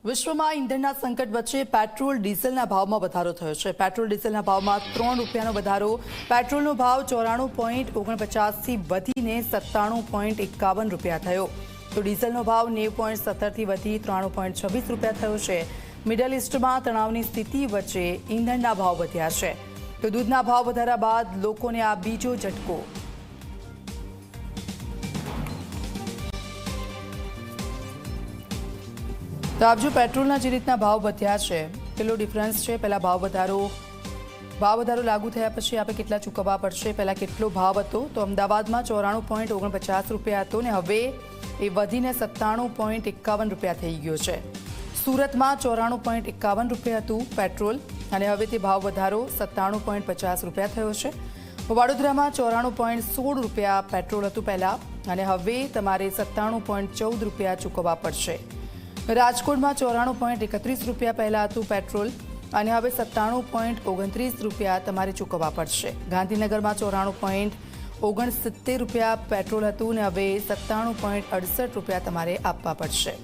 વિશ્વમાં ઇંધણના સંકટ વચ્ચે પેટ્રોલ ડીઝલના ભાવમાં વધારો થયો છે। પેટ્રોલ ડીઝલના ભાવમાં 3 રૂપિયાનો વધારો। પેટ્રોલનો ભાવ 94.49 થી વધીને 97.51 રૂપિયા થયો, તો ડીઝલનો ભાવ 90.17 થી વધી 93.26 રૂપિયા થયો છે। મિડલ ઇસ્ટમાં તણાવની સ્થિતિ વચ્ચે ઇંધણના ભાવ વધ્યા છે, તો દૂધના ભાવ વધારા બાદ લોકોને આ બીજો ઝટકો। તો આપ જો પેટ્રોલના જે રીતના ભાવ વધ્યા છે, કેટલો ડિફરન્સ છે। પહેલા ભાવ વધારો લાગુ થયા પછી આપણે કેટલા ચૂકવવા પડશે। પહેલા કેટલો ભાવ હતો, તો અમદાવાદમાં 94.49 રૂપિયા હતો ને હવે એ વધીને 97.51 રૂપિયા થઈ ગયો છે। સુરતમાં 94.51 રૂપિયા હતું પેટ્રોલ અને હવે તે ભાવ વધારો 97.50 રૂપિયા થયો છે। વડોદરામાં 94.16 રૂપિયા પેટ્રોલ હતું પહેલા અને હવે તમારે 97.14 રૂપિયા ચૂકવવા પડશે। રાજકોટમાં 94.31 રૂપિયા પહેલા હતું પેટ્રોલ અને હવે 97.29 રૂપિયા તમારે ચૂકવવા પડશે। ગાંધીનગરમાં 94.69 રૂપિયા પેટ્રોલ હતું અને હવે 97.68 રૂપિયા તમારે આપવા પડશે।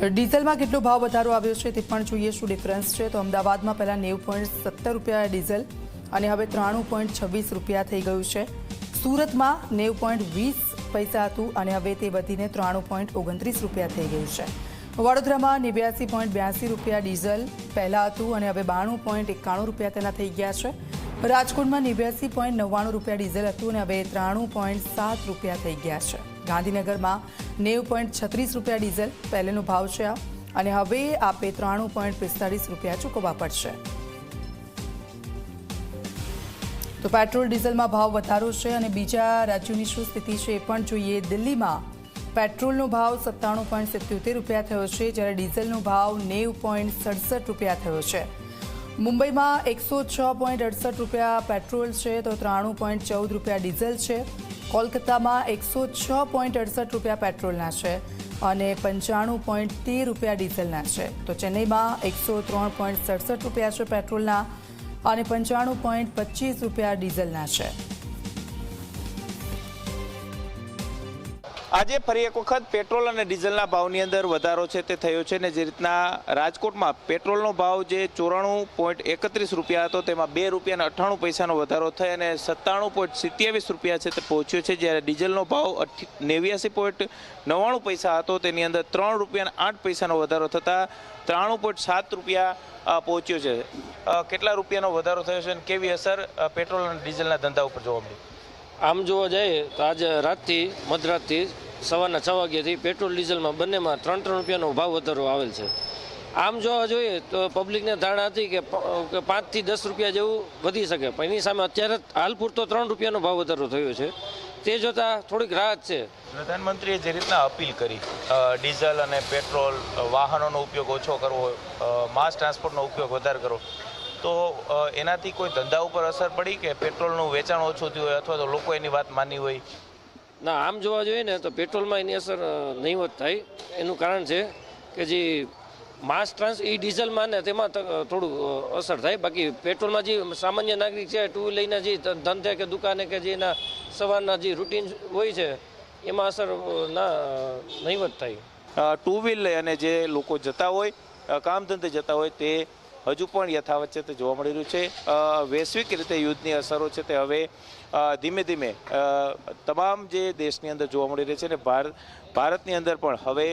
ડીઝલમાં કેટલો ભાવ વધારો આવ્યો છે તે પણ જોઈએ, શું ડિફરન્સ છે। તો અમદાવાદમાં પહેલા 90.70 રૂપિયા ડીઝલ અને હવે 93.26 રૂપિયા થઈ ગયું છે। સુરતમાં 90.20 પૈસા હતું અને હવે તે વધીને 93.29 રૂપિયા થઈ ગયું છે। વડોદરામાં 89.82 રૂપિયા ડીઝલ પહેલા હતું અને હવે 92.91 રૂપિયા તેના થઈ ગયા છે। રાજકોટમાં 89.99 રૂપિયા ડીઝલ હતું અને હવે 93.7 રૂપિયા થઈ ગયા છે। ગાંધીનગરમાં 90.36 રૂપિયા ડીઝલ પહેલેનો ભાવ છે અને હવે આપે 93.45 રૂપિયા ચૂકવવા પડશે। તો પેટ્રોલ ડીઝલમાં ભાવ વધારો છે અને બીજા રાજ્યોની શું સ્થિતિ છે એ પણ જોઈએ। દિલ્હીમાં પેટ્રોલનો ભાવ 97.77 રૂપિયા થયો છે, જ્યારે ડીઝલનો ભાવ 90.67 રૂપિયા થયો છે। મુંબઈમાં 106.68 રૂપિયા પેટ્રોલ છે, તો 93.14 રૂપિયા ડીઝલ છે। કોલકાતામાં 106.68 રૂપિયા પેટ્રોલના છે અને 95.13 રૂપિયા ડીઝલના છે। તો ચેન્નઈમાં 103.67 રૂપિયા છે પેટ્રોલના અને 95.25 રૂપિયા ડીઝલના છે। આજે ફરી એક વખત પેટ્રોલ અને ડીઝલના ભાવની અંદર વધારો છે તે થયો છે ને જે રીતના રાજકોટમાં પેટ્રોલનો ભાવ જે 94.31 રૂપિયા હતો તેમાં 2 રૂપિયા અને 98 પૈસાનો વધારો થઈ અને 97.27 રૂપિયા છે તે પહોંચ્યો છે, જ્યારે ડીઝલનો ભાવ 89.99 પૈસા હતો તેની અંદર 3 રૂપિયા અને 8 પૈસાનો વધારો થતાં 93.7 રૂપિયા પહોંચ્યો છે। કેટલા રૂપિયાનો વધારો થયો છે અને કેવી અસર પેટ્રોલ અને ડીઝલના ધંધા ઉપર જોવા મળી? આમ જોવા જઈએ તો આજે રાતથી મધરાતથી સવારના 6 વાગ્યાથી પેટ્રોલ ડીઝલમાં બંનેમાં 3 રૂપિયાનો ભાવ વધારો આવેલ છે। આમ જોવા જોઈએ તો પબ્લિકને ધારણા હતી કે 5 થી 10 રૂપિયા જેવું વધી શકે, પણ એની સામે અત્યારે હાલ પૂરતો 3 રૂપિયાનો ભાવ વધારો થયો છે, તે જોતાં થોડીક રાહત છે। પ્રધાનમંત્રીએ જે રીતના અપીલ કરી ડીઝલ અને પેટ્રોલ વાહનોનો ઉપયોગ ઓછો કરવો, માસ ટ્રાન્સપોર્ટનો ઉપયોગ વધારે કરવો, તો એનાથી કોઈ ધંધા ઉપર અસર પડી કે પેટ્રોલનું વેચાણ ઓછું થયું હોય અથવા તો લોકો એની વાત માની હોય? ના, આમ જોવા જોઈએ ને તો પેટ્રોલમાં એની અસર નહીવત થાય। એનું કારણ છે કે જે માસ એ ડીઝલમાં ને તેમાં થોડું અસર થાય, બાકી પેટ્રોલમાં જે સામાન્ય નાગરિક છે, ટુ વ્હીલ લઈને જે ધંધે કે દુકાને કે જે એના સવારના જે રૂટીન હોય છે એમાં અસર નહીવત થાય। ટુ વ્હીલ લઈ અને જે લોકો જતા હોય, કામ ધંધે જતા હોય, તે હજુ પણ યથાવત છે તે જોવા મળી રહ્યું છે। વૈશ્વિક રીતે યુદ્ધની અસરો છે તે હવે ધીમે ધીમે તમામ જે દેશની અંદર જોવા મળી રહી છે ને ભારતની અંદર પણ હવે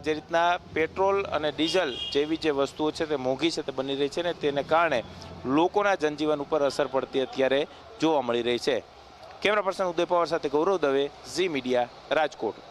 જે રીતના પેટ્રોલ અને ડીઝલ જેવી જે વસ્તુઓ છે તે મોંઘી છે તે બની રહી છે ને તેને કારણે લોકોના જનજીવન ઉપર અસર પડતી અત્યારે જોવા મળી રહી છે। કેમેરા પર્સન ઉદય પવાર સાથે ગૌરવ દવે, ઝી મીડિયા, રાજકોટ।